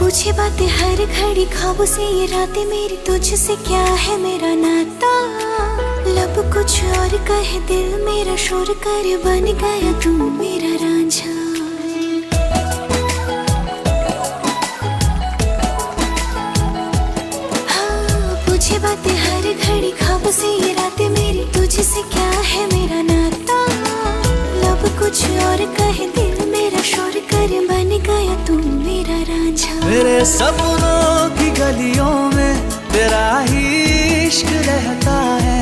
पूछे बातें हर घड़ी, ख्वाबों से ये रातें मेरी, तुझसे क्या है मेरा नाता। लब कुछ और कहे, दिल मेरा शोर करे, बन गया तू मेरा रांझा। हाँ, पूछे बातें हर घड़ी, ख्वाबों से ये रातें मेरी, तुझसे क्या है मेरा नाता। लब कुछ और कहे, दिल मेरा शोर करे, बन गया तू मेरा रांझा। मेरे सपनों की गलियों में तेरा ही इश्क रहता है,